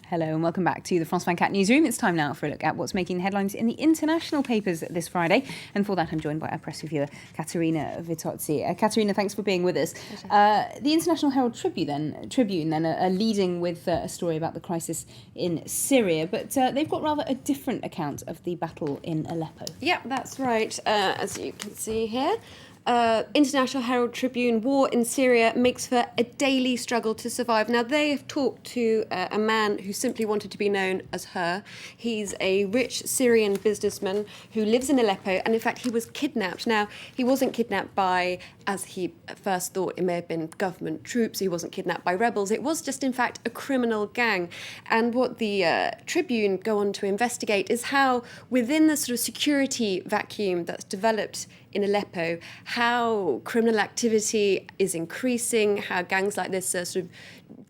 Hello and welcome back to the France 24 newsroom. It's time now for a look at what's making headlines in the international papers this Friday. And for that, I'm joined by our press reviewer, Caterina Vitozzi. Caterina, thanks for being with us. The International Herald Tribune are leading with a story about the crisis in Syria, but they've got rather a different account of the battle in Aleppo. Yeah, that's right. As you can see here. International Herald Tribune, war in Syria makes for a daily struggle to survive. Now, they have talked to a man who simply wanted to be known as Her. He's a rich Syrian businessman who lives in Aleppo, and in fact, he was kidnapped. Now, he wasn't kidnapped by, as he at first thought, it may have been government troops. He wasn't kidnapped by rebels. It was just, in fact, a criminal gang. And what the Tribune go on to investigate is how, within the sort of security vacuum that's developed in Aleppo, how criminal activity is increasing, how gangs like this are sort of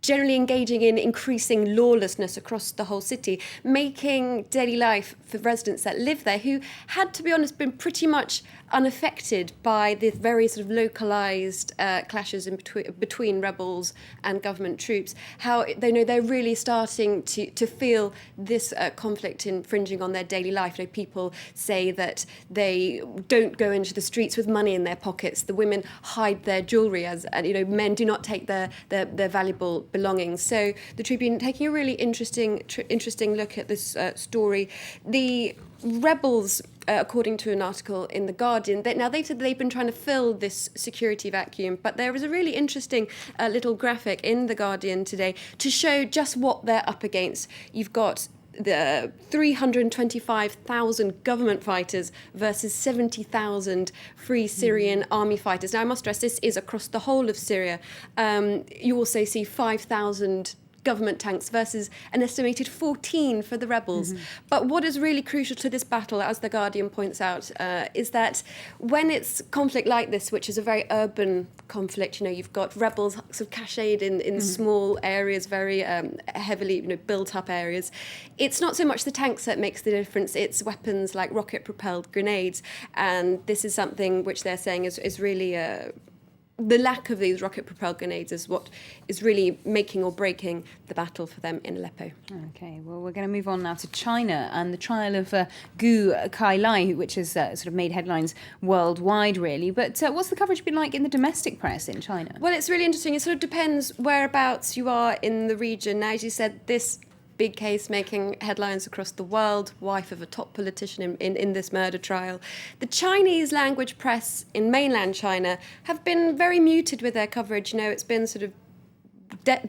generally engaging in increasing lawlessness across the whole city, making daily life for residents that live there, who had, to be honest, been pretty much unaffected by the very sort of localised clashes in between rebels and government troops, how they know they're really starting to feel this conflict infringing on their daily life. You know, people say that they don't go into the streets with money in their pockets. The women hide their jewellery, and men do not take their valuable belongings. So the Tribune taking a really interesting look at this story. The rebels, according to an article in The Guardian, they said they've been trying to fill this security vacuum, but there was a really interesting little graphic in The Guardian today to show just what they're up against. You've got the 325,000 government fighters versus 70,000 Free Syrian army fighters. Now, I must stress, this is across the whole of Syria. You also see 5,000 government tanks versus an estimated 14 for the rebels. But what is really crucial to this battle, as The Guardian points out, is that when it's conflict like this, which is a very urban conflict, you've got rebels sort of cached in small areas, very heavily built up areas. It's not so much the tanks that makes the difference, it's weapons like rocket-propelled grenades. And this is something which they're saying is really the lack of these rocket-propelled grenades is what is really making or breaking the battle for them in Aleppo. Okay, well, we're going to move on now to China and the trial of Gu Kailai, which has sort of made headlines worldwide, really. But what's the coverage been like in the domestic press in China? Well, it's really interesting. It sort of depends whereabouts you are in the region. Now, as you said, this big case making headlines across the world, wife of a top politician in this murder trial. The Chinese language press in mainland China have been very muted with their coverage. It's been sort of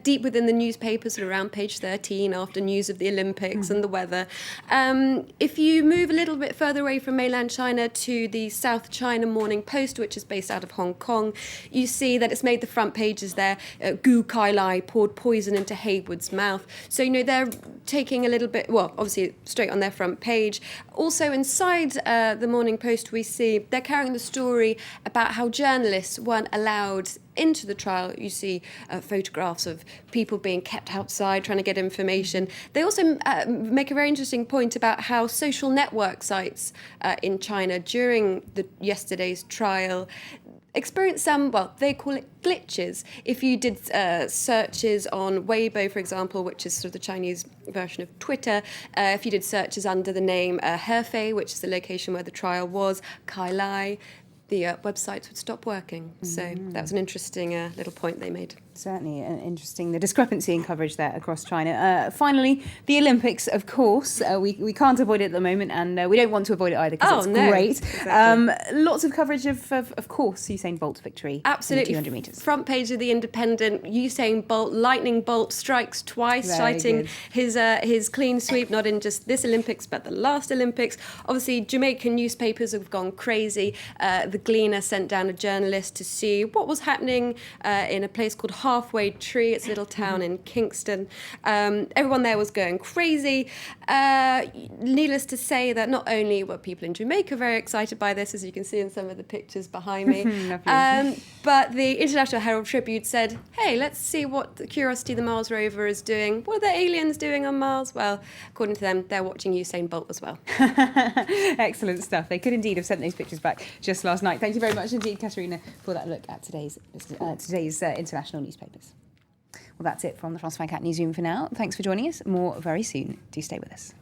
deep within the newspapers, around page 13, after news of the Olympics and the weather. If you move a little bit further away from mainland China to the South China Morning Post, which is based out of Hong Kong, you see that it's made the front pages there. Gu Kailai poured poison into Haywood's mouth. So, they're taking a little bit, well, obviously straight on their front page. Also inside the Morning Post, we see they're carrying the story about how journalists weren't allowed into the trial. You see photographs of people being kept outside trying to get information. They also make a very interesting point about how social network sites in China during yesterday's trial experienced some, well, they call it glitches. If you did searches on Weibo, for example, which is sort of the Chinese version of Twitter, if you did searches under the name Hefei, which is the location where the trial was, Kailai, the websites would stop working. So that was an interesting little point they made. Certainly interesting, the discrepancy in coverage there across China. Finally, the Olympics, of course. We can't avoid it at the moment, and we don't want to avoid it either because it's great. Exactly. Lots of coverage of course, Usain Bolt's victory. Absolutely. In the 200 metres. Front page of The Independent, Usain Bolt, lightning bolt strikes twice, citing his clean sweep, not in just this Olympics, but the last Olympics. Obviously, Jamaican newspapers have gone crazy. The Gleaner sent down a journalist to see what was happening in a place called Halfway Tree. It's a little town in Kingston. Everyone there was going crazy. Needless to say that not only were people in Jamaica very excited by this, as you can see in some of the pictures behind me, but the International Herald Tribune said, hey, let's see what the Curiosity, the Mars rover, is doing. What are the aliens doing on Mars? Well, according to them, they're watching Usain Bolt as well. Excellent stuff. They could indeed have sent those pictures back just last night. Thank you very much indeed, Caterina, for that look at today's international newspapers. Well, that's it from the France 24 newsroom for now. Thanks for joining us. More very soon. Do stay with us.